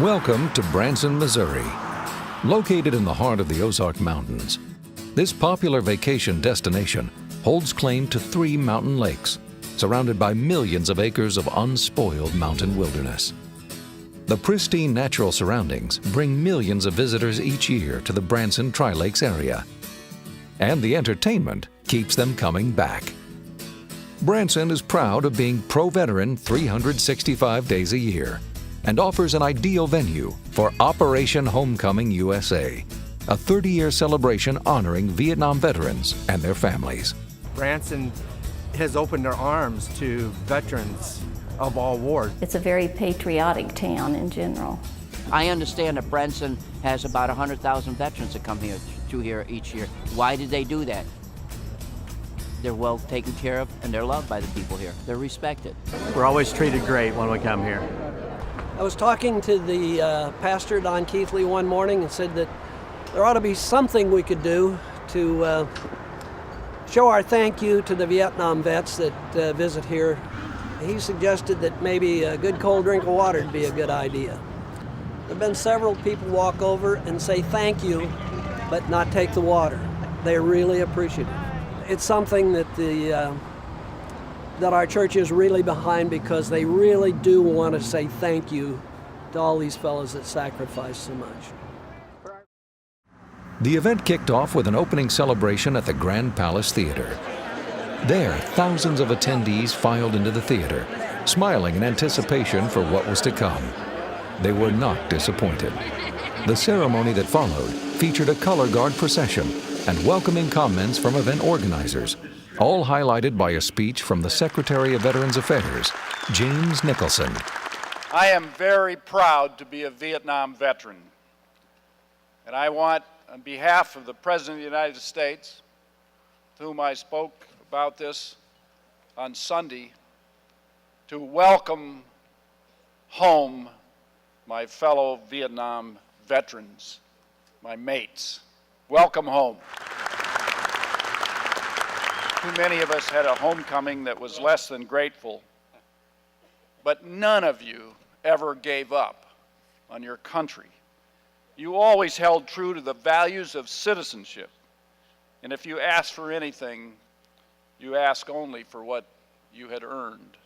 Welcome to Branson, Missouri. Located in the heart of the Ozark Mountains, this popular vacation destination holds claim to 3 mountain lakes, surrounded by millions of acres of unspoiled mountain wilderness. The pristine natural surroundings bring millions of visitors each year to the Branson Tri-Lakes area, and the entertainment keeps them coming back. Branson is proud of being pro-veteran 365 days a year and offers an ideal venue for Operation Homecoming USA, a 30-year celebration honoring Vietnam veterans and their families. Branson has opened their arms to veterans of all wars. It's a very patriotic town in general. I understand that Branson has about 100,000 veterans that come here each year. Why did they do that? They're well taken care of and they're loved by the people here. They're respected. We're always treated great when we come here. I was talking to the pastor, Don Keithley, one morning and said that there ought to be something we could do to show our thank you to the Vietnam vets that visit here. He suggested that maybe a good cold drink of water would be a good idea. There have been several people walk over and say thank you, but not take the water. They're really appreciative. It's something that that our church is really behind because they really do want to say thank you to all these fellows that sacrifice so much. The event kicked off with an opening celebration at the Grand Palace Theater. There, thousands of attendees filed into the theater, smiling in anticipation for what was to come. They were not disappointed. The ceremony that followed featured a color guard procession and welcoming comments from event organizers, all highlighted by a speech from the Secretary of Veterans Affairs, James Nicholson. I am very proud to be a Vietnam veteran, and I want, on behalf of the President of the United States, to whom I spoke about this on Sunday, to welcome home my fellow Vietnam veterans, my mates. Welcome home. Too many of us had a homecoming that was less than grateful, but none of you ever gave up on your country. You always held true to the values of citizenship, and if you asked for anything, you asked only for what you had earned.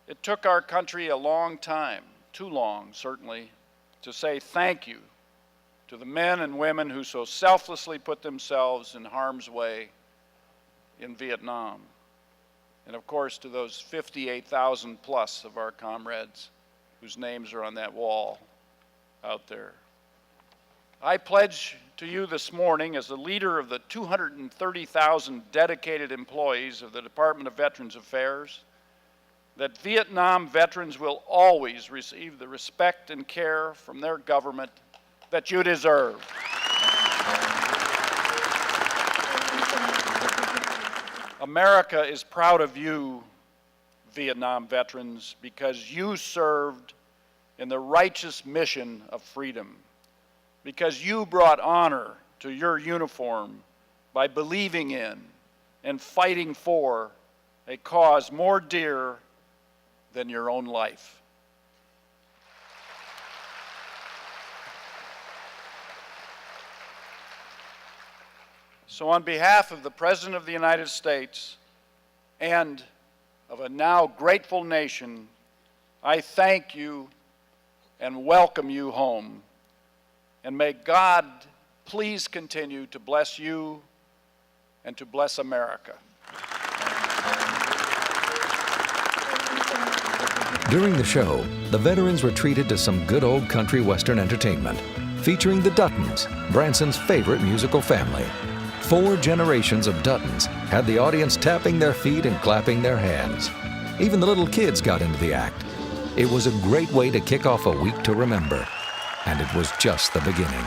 It took our country a long time, too long certainly, to say thank you to the men and women who so selflessly put themselves in harm's way in Vietnam, and of course to those 58,000 plus of our comrades whose names are on that wall out there. I pledge to you this morning, as the leader of the 230,000 dedicated employees of the Department of Veterans Affairs, that Vietnam veterans will always receive the respect and care from their government that you deserve. America is proud of you, Vietnam veterans, because you served in the righteous mission of freedom, because you brought honor to your uniform by believing in and fighting for a cause more dear than your own life. So on behalf of the President of the United States and of a now grateful nation, I thank you and welcome you home. And may God please continue to bless you and to bless America. During the show, the veterans were treated to some good old country western entertainment, featuring the Duttons, Branson's favorite musical family. 4 generations of Duttons had the audience tapping their feet and clapping their hands. Even the little kids got into the act. It was a great way to kick off a week to remember, and it was just the beginning.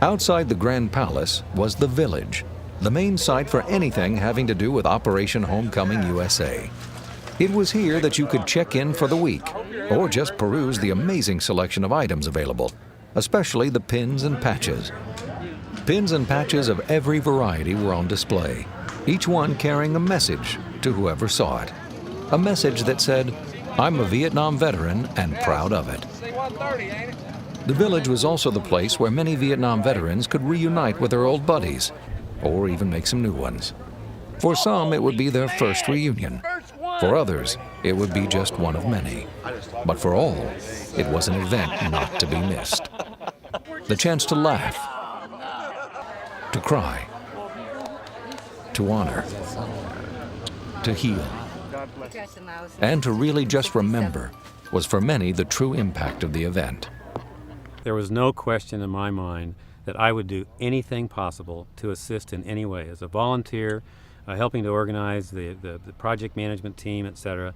Outside the Grand Palace was the Village, the main site for anything having to do with Operation Homecoming USA. It was here that you could check in for the week, or just peruse the amazing selection of items available, especially the pins and patches. Pins and patches of every variety were on display, each one carrying a message to whoever saw it. A message that said, I'm a Vietnam veteran and proud of it. The village was also the place where many Vietnam veterans could reunite with their old buddies, or even make some new ones. For some, it would be their first reunion. For others, it would be just one of many. But for all, it was an event not to be missed. The chance to laugh, to cry, to honor, to heal, and to really just remember was for many the true impact of the event. There was no question in my mind that I would do anything possible to assist in any way as a volunteer, helping to organize the project management team, etc.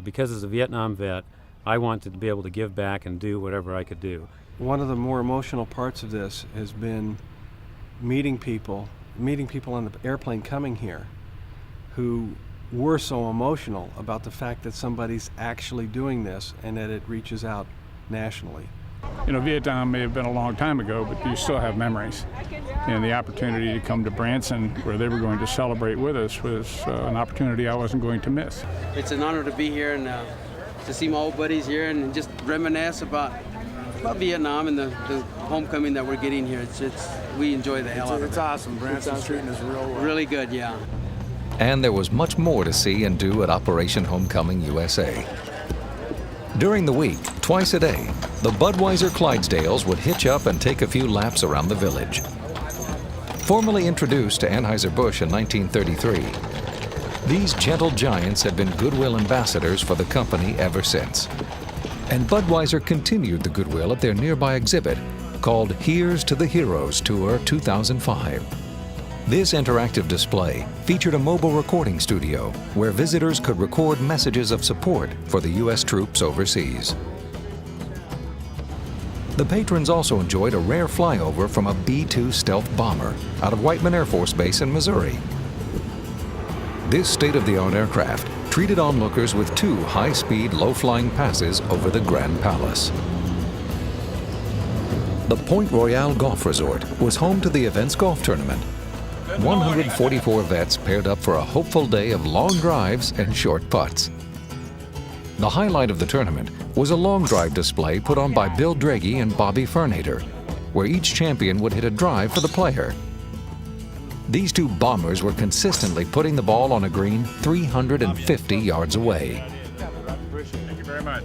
Because as a Vietnam vet, I wanted to be able to give back and do whatever I could do. One of the more emotional parts of this has been meeting people on the airplane coming here who were so emotional about the fact that somebody's actually doing this and that it reaches out nationally. You know, Vietnam may have been a long time ago, but you still have memories. And the opportunity to come to Branson, where they were going to celebrate with us, was an opportunity I wasn't going to miss. It's an honor to be here and to see my old buddies here and just reminisce about Vietnam and the homecoming that we're getting here. We enjoy the hell out of it. It's awesome. Branson's treating us real well. Really good, yeah. And there was much more to see and do at Operation Homecoming USA. During the week, twice a day, the Budweiser Clydesdales would hitch up and take a few laps around the village. Formally introduced to Anheuser-Busch in 1933, these gentle giants had been goodwill ambassadors for the company ever since. And Budweiser continued the goodwill at their nearby exhibit called Here's to the Heroes Tour 2005. This interactive display featured a mobile recording studio where visitors could record messages of support for the U.S. troops overseas. The patrons also enjoyed a rare flyover from a B-2 stealth bomber out of Whiteman Air Force Base in Missouri. This state-of-the-art aircraft treated onlookers with 2 high-speed, low-flying passes over the Grand Palace. The Point Royale Golf Resort was home to the event's golf tournament. 144 vets paired up for a hopeful day of long drives and short putts. The highlight of the tournament was a long drive display put on by Bill Draghi and Bobby Fernader, where each champion would hit a drive for the player. These 2 bombers were consistently putting the ball on a green 350 yards away. Thank you very much.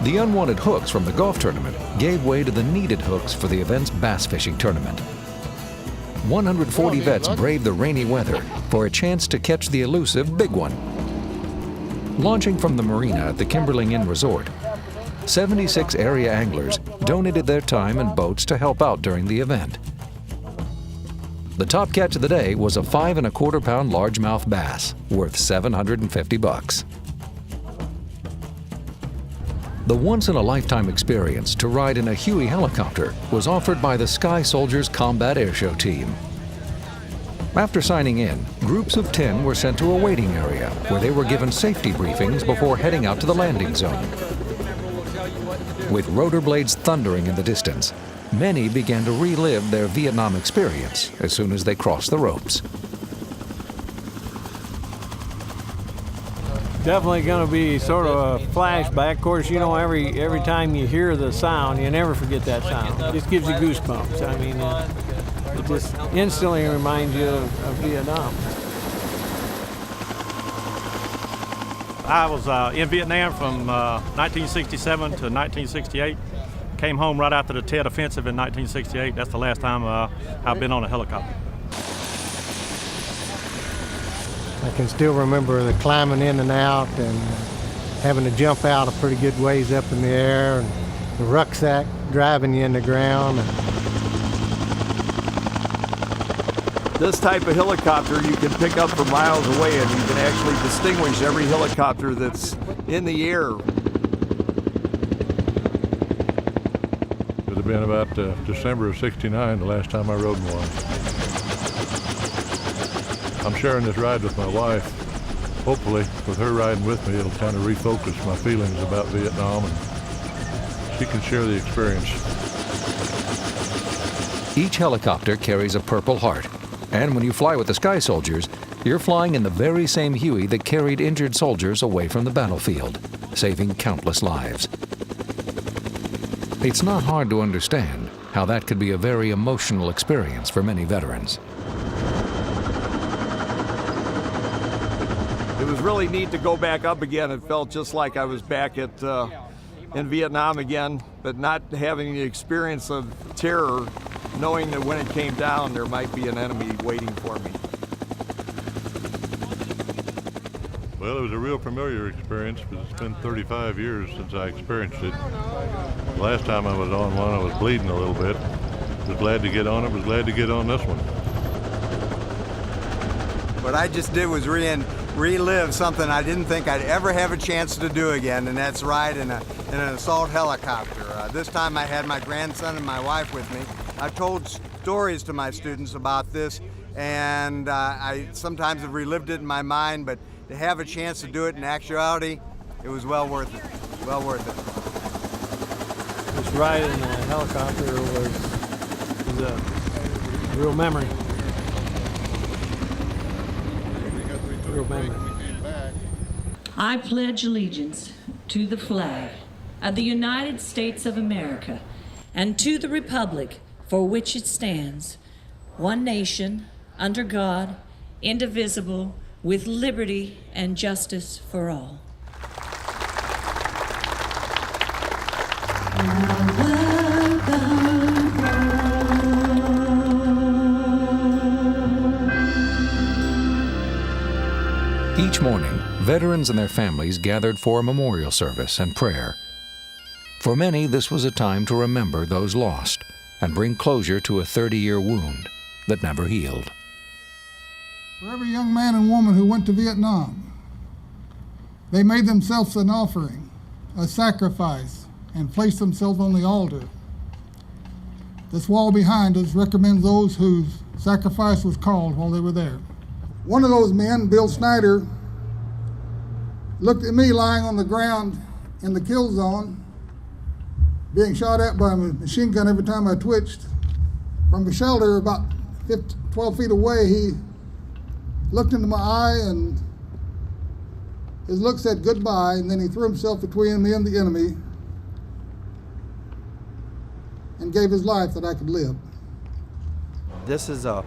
The unwanted hooks from the golf tournament gave way to the needed hooks for the event's bass fishing tournament. 140 vets braved the rainy weather for a chance to catch the elusive big one. Launching from the marina at the Kimberling Inn Resort, 76 area anglers donated their time and boats to help out during the event. The top catch of the day was a 5 1/4 pound largemouth bass worth $750. The once-in-a-lifetime experience to ride in a Huey helicopter was offered by the Sky Soldiers Combat Airshow team. After signing in, groups of 10 were sent to a waiting area where they were given safety briefings before heading out to the landing zone. With rotor blades thundering in the distance, many began to relive their Vietnam experience as soon as they crossed the ropes. Definitely going to be sort of a flashback. Of course, you know, every time you hear the sound, you never forget that sound. It just gives you goosebumps. I mean, it just instantly reminds you of Vietnam. I was in Vietnam from 1967 to 1968. Came home right after the Tet Offensive in 1968. That's the last time I've been on a helicopter. I can still remember the climbing in and out and having to jump out a pretty good ways up in the air, and the rucksack driving you in the ground. This type of helicopter you can pick up from miles away, and you can actually distinguish every helicopter that's in the air. It would have been about December of '69 the last time I rode one. I'm sharing this ride with my wife. Hopefully, with her riding with me, it'll kind of refocus my feelings about Vietnam, and she can share the experience. Each helicopter carries a Purple Heart, and when you fly with the Sky Soldiers, You're flying in the very same Huey that carried injured soldiers away from the battlefield, saving countless lives. It's not hard to understand how that could be a very emotional experience for many veterans. It was really neat to go back up again. It felt just like I was back in Vietnam again, but not having the experience of terror, knowing that when it came down, there might be an enemy waiting for me. Well, it was a real familiar experience, but it's been 35 years since I experienced it. The last time I was on one, I was bleeding a little bit. Was glad to get on it, was glad to get on this one. What I just did was relive something I didn't think I'd ever have a chance to do again, and that's ride in an assault helicopter. This time I had my grandson and my wife with me. I've told stories to my students about this, and I sometimes have relived it in my mind, but to have a chance to do it in actuality, it was well worth it. Well worth it. This ride in the helicopter was a real memory. Real memory. I pledge allegiance to the flag of the United States of America and to the republic for which it stands, one nation, under God, indivisible, with liberty and justice for all. Each morning, veterans and their families gathered for a memorial service and prayer. For many, this was a time to remember those lost and bring closure to a 30-year wound that never healed. For every young man and woman who went to Vietnam, they made themselves an offering, a sacrifice, and placed themselves on the altar. This wall behind us recommends those whose sacrifice was called while they were there. One of those men, Bill Snyder, looked at me lying on the ground in the kill zone, being shot at by a machine gun every time I twitched. From the shelter about 12 feet away, he looked into my eye, and his look said goodbye, and then he threw himself between me and the enemy and gave his life that I could live. This is a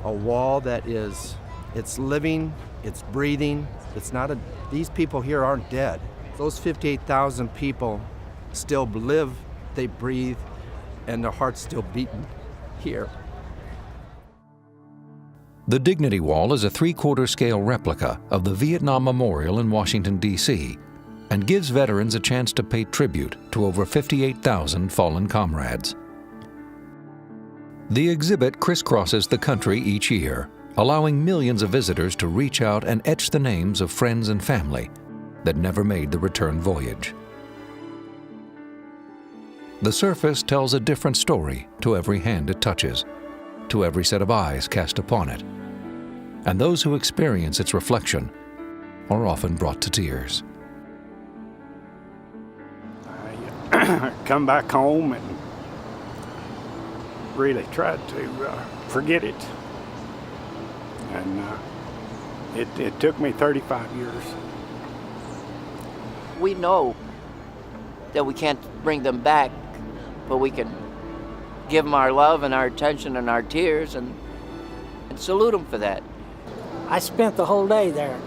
wall that it's living, it's breathing. It's not these people here aren't dead. Those 58,000 people still live, they breathe, and their heart's still beating here. The Dignity Wall is a 3/4 scale replica of the Vietnam Memorial in Washington, D.C., and gives veterans a chance to pay tribute to over 58,000 fallen comrades. The exhibit crisscrosses the country each year, allowing millions of visitors to reach out and etch the names of friends and family that never made the return voyage. The surface tells a different story to every hand it touches, to every set of eyes cast upon it, and those who experience its reflection are often brought to tears. I come back home and really tried to forget it, and it took me 35 years. We know that we can't bring them back, but we can give them our love and our attention and our tears and salute them for that. I spent the whole day there,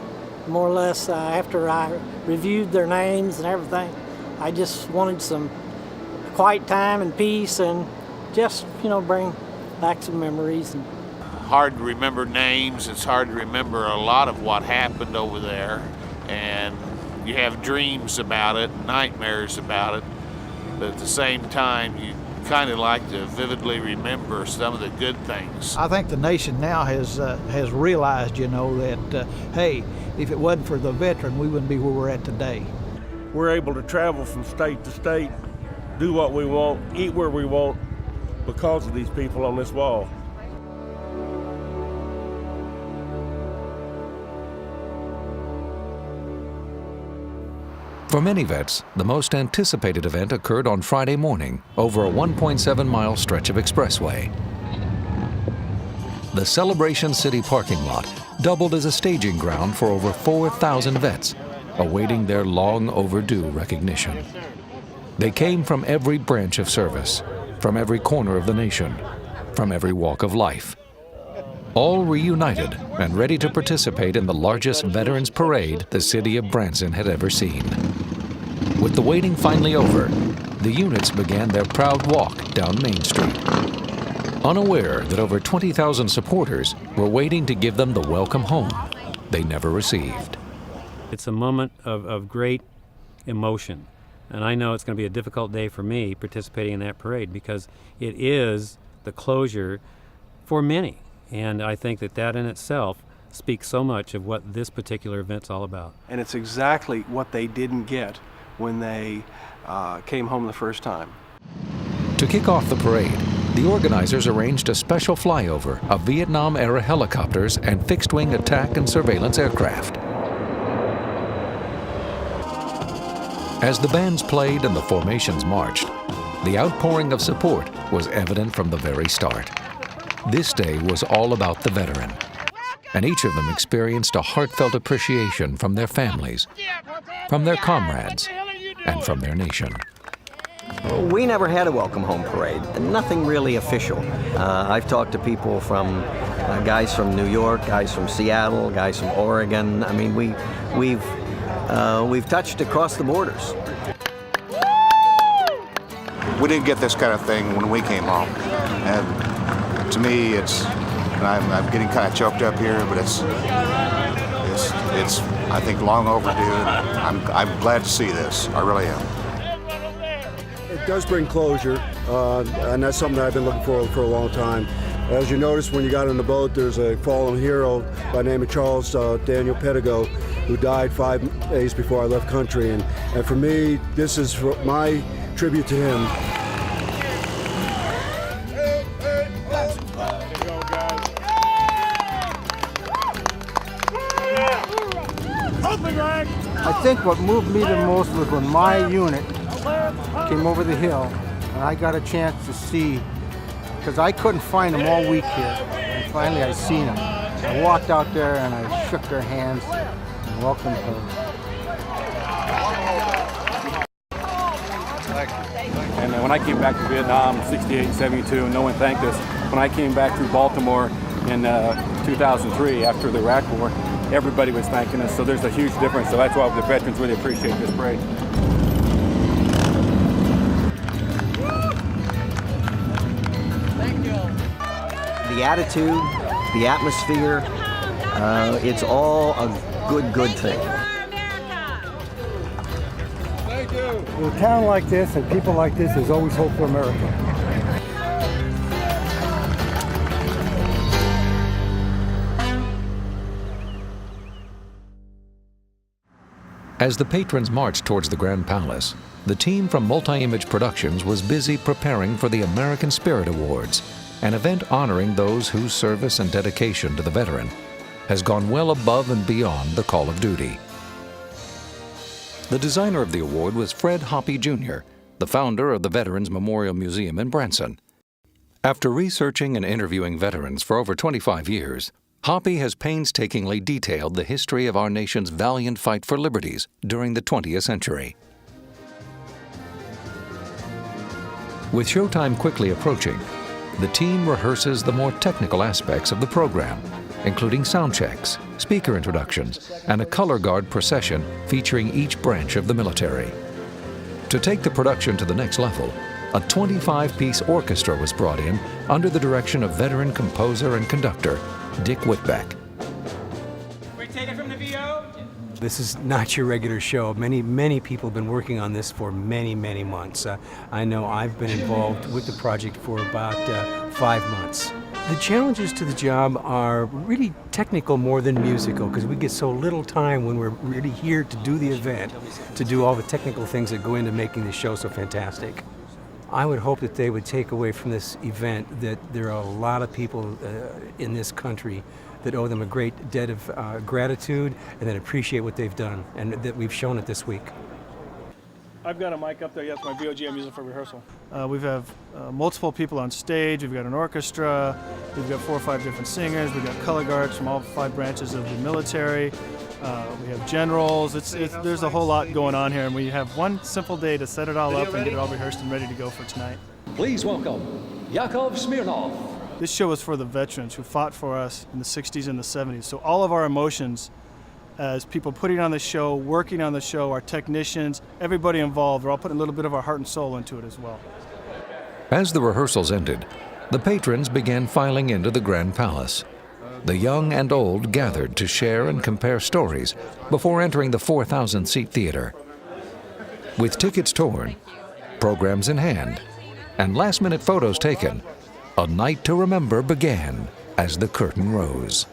more or less, after I reviewed their names and everything. I just wanted some quiet time and peace and just, bring back some memories. Hard to remember names. It's hard to remember a lot of what happened over there. And you have dreams about it, nightmares about it. But at the same time, you kind of like to vividly remember some of the good things. I think the nation now has realized, that, hey, if it wasn't for the veteran, we wouldn't be where we're at today. We're able to travel from state to state, do what we want, eat where we want, because of these people on this wall. For many vets, the most anticipated event occurred on Friday morning over a 1.7-mile stretch of expressway. The Celebration City parking lot doubled as a staging ground for over 4,000 vets, awaiting their long overdue recognition. They came from every branch of service, from every corner of the nation, from every walk of life. All reunited and ready to participate in the largest Veterans Parade the city of Branson had ever seen. With the waiting finally over, the units began their proud walk down Main Street, unaware that over 20,000 supporters were waiting to give them the welcome home they never received. It's a moment of great emotion, and I know it's going to be a difficult day for me participating in that parade because it is the closure for many, and I think that in itself speaks so much of what this particular event's all about. And it's exactly what they didn't get when they came home the first time. To kick off the parade, the organizers arranged a special flyover of Vietnam-era helicopters and fixed-wing attack and surveillance aircraft. As the bands played and the formations marched, the outpouring of support was evident from the very start. This day was all about the veteran, and each of them experienced a heartfelt appreciation from their families, from their comrades, and from their nation. We never had a welcome home parade, nothing really official. I've talked to people from guys from New York, guys from Seattle, guys from Oregon. I mean, we've touched across the borders. We didn't get this kind of thing when we came home, and to me, I'm getting kind of choked up here, but it's I think long overdue. I'm glad to see this. I really am. It does bring closure, and that's something that I've been looking for a long time. As you noticed when you got on the boat, there's a fallen hero by the name of Charles Daniel Pettigo, who died 5 days before I left country, and for me, this is my tribute to him. I think what moved me the most was when my unit came over the hill and I got a chance to see, because I couldn't find them all week here, and finally I seen them. I walked out there and I shook their hands and welcomed them. And when I came back to Vietnam, 68, 72, no one thanked us. When I came back through Baltimore in 2003 after the Iraq War, everybody was thanking us, so there's a huge difference. So that's why the veterans really appreciate this parade. The attitude, the atmosphere, it's all a good thing. In a town like this and people like this, there's always hope for America. As the patrons marched towards the Grand Palace, the team from Multi-Image Productions was busy preparing for the American Spirit Awards, an event honoring those whose service and dedication to the veteran has gone well above and beyond the call of duty. The designer of the award was Fred Hoppe Jr., the founder of the Veterans Memorial Museum in Branson. After researching and interviewing veterans for over 25 years, Hoppe has painstakingly detailed the history of our nation's valiant fight for liberties during the 20th century. With showtime quickly approaching, the team rehearses the more technical aspects of the program, including sound checks, speaker introductions, and a color guard procession featuring each branch of the military. To take the production to the next level, a 25-piece orchestra was brought in under the direction of veteran composer and conductor Dick Whitbeck. We take it from the VO. This is not your regular show. Many people have been working on this for many months. I know I've been involved with the project for about 5 months. The challenges to the job are really technical more than musical, because we get so little time when we're really here to do the event, to do all the technical things that go into making the show so fantastic. I would hope that they would take away from this event that there are a lot of people in this country that owe them a great debt of gratitude and that appreciate what they've done, and that we've shown it this week. I've got a mic up there. Yes, my VOG I'm using for rehearsal. We have multiple people on stage. We've got an orchestra. We've got 4 or 5 different singers. We've got color guards from all 5 branches of the military. We have generals. There's a whole lot going on here, and we have one simple day to set it all up and get it all rehearsed and ready to go for tonight. Please welcome Yakov Smirnov. This show is for the veterans who fought for us in the 60s and the 70s. So all of our emotions as people putting on the show, working on the show, our technicians, everybody involved, we're all putting a little bit of our heart and soul into it as well. As the rehearsals ended, the patrons began filing into the Grand Palace. The young and old gathered to share and compare stories before entering the 4,000-seat theater. With tickets torn, programs in hand, and last-minute photos taken, a night to remember began as the curtain rose.